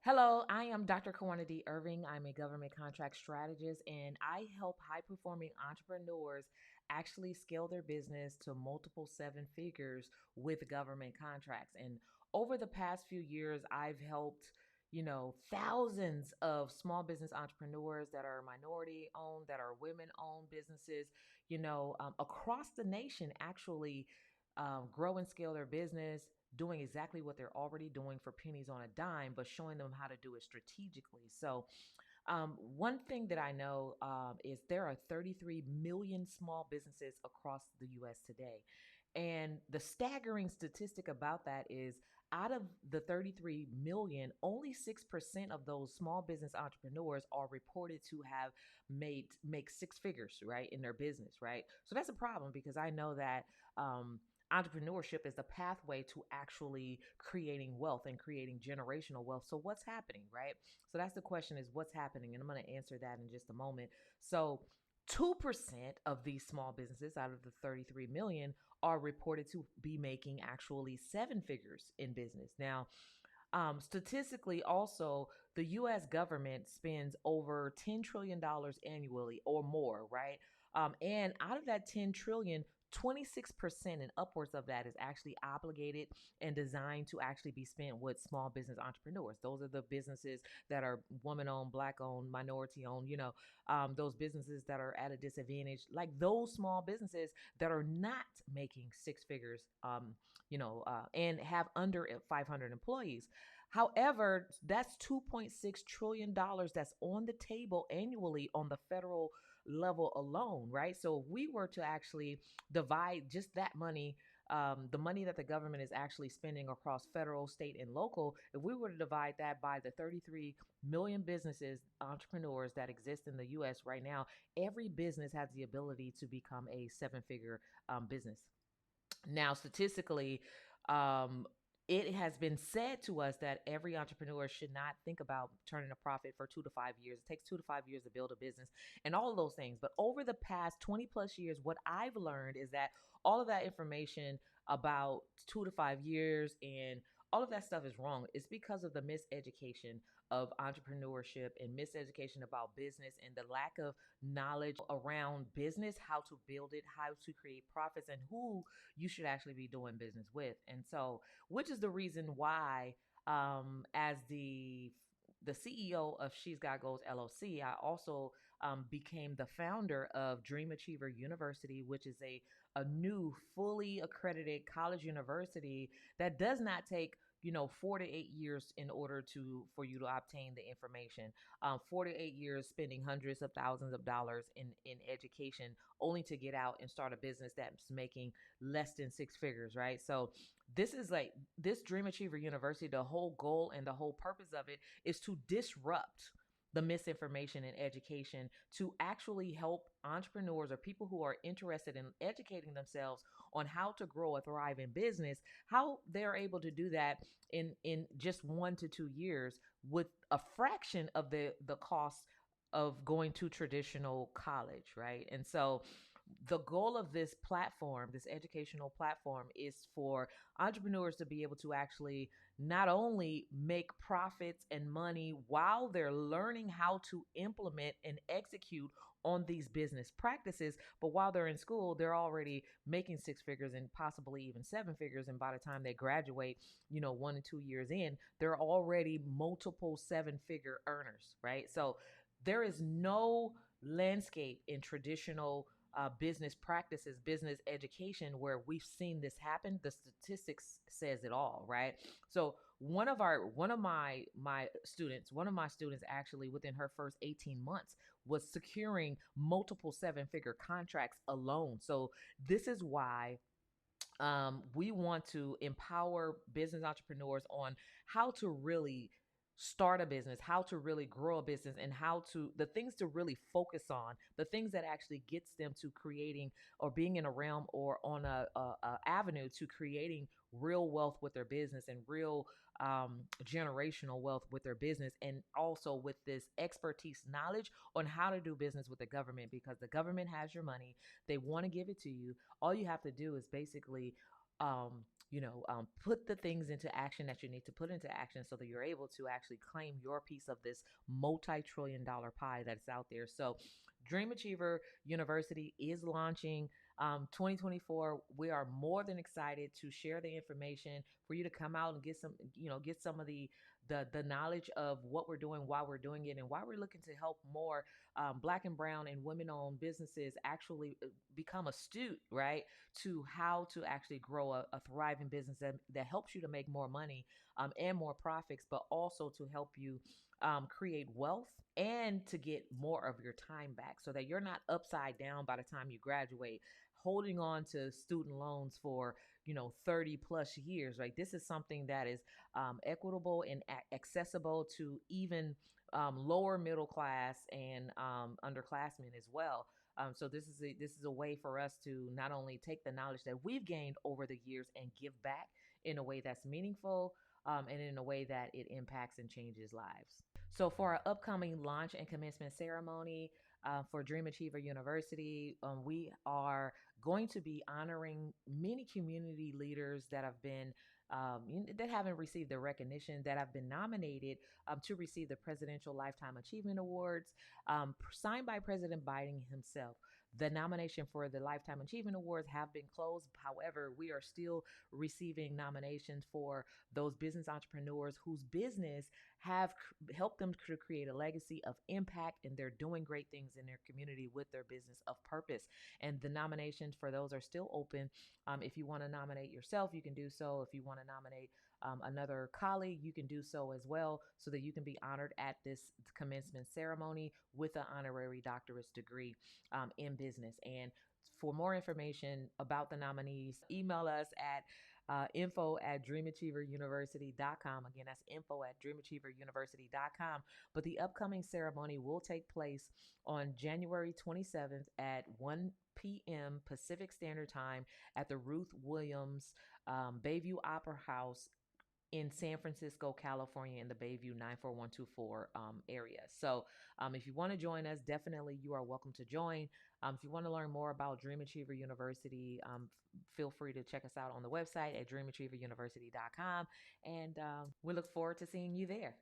Hello, I am Dr. Karwanna D. Irving. I'm a government contract strategist and I help high performing entrepreneurs actually scale their business to multiple seven figures with government contracts. And over the past few years, I've helped thousands of small business entrepreneurs that are minority owned, that are women owned businesses, across the nation actually grow and scale their business, doing exactly what they're already doing for pennies on a dime, but showing them how to do it strategically. So, one thing that I know is there are 33 million small businesses across the US today. And the staggering statistic about that is out of the 33 million, only 6% of those small business entrepreneurs are reported to have make six figures, right, in their business, right? So that's a problem because I know that entrepreneurship is the pathway to actually creating wealth and creating generational wealth. So what's happening, right? So that's the question, is what's happening? And I'm going to answer that in just a moment. So 2% of these small businesses out of the 33 million are reported to be making actually seven figures in business. Now, statistically, also, the US government spends over $10 trillion annually or more, right? And out of that 10 trillion, 26% and upwards of that is actually obligated and designed to actually be spent with small business entrepreneurs. Those are the businesses that are woman owned, black owned, minority owned, those businesses that are at a disadvantage, like those small businesses that are not making six figures, and have under 500 employees. However, that's $2.6 trillion that's on the table annually on the federal level alone, right? So if we were to actually divide just that money, the money that the government is actually spending across federal, state, and local, if we were to divide that by the 33 million businesses, entrepreneurs that exist in the US right now, every business has the ability to become a seven figure business. Now, statistically, um, it has been said to us that every entrepreneur should not think about turning a profit for 2 to 5 years. It takes 2 to 5 years to build a business and all of those things. But over the past 20 plus years, what I've learned is that all of that information about 2 to 5 years and all of that stuff is wrong. It's because of the miseducation of entrepreneurship and miseducation about business and the lack of knowledge around business, how to build it, how to create profits, and who you should actually be doing business with. And so, which is the reason why, as the CEO of She's Got Goals LLC, I also became the founder of Dream Achiever University, which is a new fully accredited college university that does not take 4 to 8 years in order to for you to obtain the information. 4 to 8 years spending hundreds of thousands of dollars in education only to get out and start a business that's making less than six figures, right? So this is like this Dream Achiever University, the whole goal and the whole purpose of it is to disrupt the misinformation in education, to actually help entrepreneurs or people who are interested in educating themselves on how to grow or thrive in business, how they're able to do that in just 1 to 2 years with a fraction of the cost of going to traditional college, right? And so the goal of this platform, this educational platform, is for entrepreneurs to be able to actually not only make profits and money while they're learning how to implement and execute on these business practices, but while they're in school, they're already making six figures and possibly even seven figures. And by the time they graduate, 1 to 2 years in, they're already multiple seven figure earners, right? So there is no landscape in traditional business practices, business education, where we've seen this happen. The statistics says it all, right? So one of my students actually within her first 18 months was securing multiple seven figure contracts alone. So this is why we want to empower business entrepreneurs on how to really start a business, how to really grow a business, and how to the things to really focus on, the things that actually gets them to creating or being in a realm or on a avenue to creating real wealth with their business and real generational wealth with their business, and also with this expertise knowledge on how to do business with the government, because the government has your money. They want to give it to you. All you have to do is basically put the things into action that you need to put into action so that you're able to actually claim your piece of this multi-trillion-dollar pie that's out there. So Dream Achiever University is launching 2024. We are more than excited to share the information for you to come out and get some of the knowledge of what we're doing, why we're doing it, and why we're looking to help more Black and brown and women-owned businesses actually become astute, right, to how to actually grow a thriving business that helps you to make more money and more profits, but also to help you create wealth and to get more of your time back so that you're not upside down by the time you graduate, holding on to student loans for 30 plus years, right? This is something that is equitable and accessible to even lower middle class and underclassmen as well. So this is a way for us to not only take the knowledge that we've gained over the years and give back in a way that's meaningful, and in a way that it impacts and changes lives. So for our upcoming launch and commencement ceremony for Dream Achiever University, we are going to be honoring many community leaders that have been that haven't received the recognition, that have been nominated to receive the Presidential Lifetime Achievement Awards, signed by President Biden himself. The nomination for the Lifetime Achievement Awards have been closed. However, we are still receiving nominations for those business entrepreneurs whose business have helped them to create a legacy of impact, and they're doing great things in their community with their business of purpose. And the nominations for those are still open. If you want to nominate yourself, you can do so. If you want to nominate another colleague, you can do so as well, so that you can be honored at this commencement ceremony with an honorary doctorate degree in business. And for more information about the nominees, email us at info@dreamachieveruniversity.com. Again, that's info@dreamachieveruniversity.com. But the upcoming ceremony will take place on January 27th at 1 p.m. Pacific Standard Time at the Ruth Williams Bayview Opera House in San Francisco, California, in the Bayview 94124 area. So if you want to join us, definitely you are welcome to join. If you want to learn more about Dream Achiever University, feel free to check us out on the website at dreamachieveruniversity.com. And we look forward to seeing you there.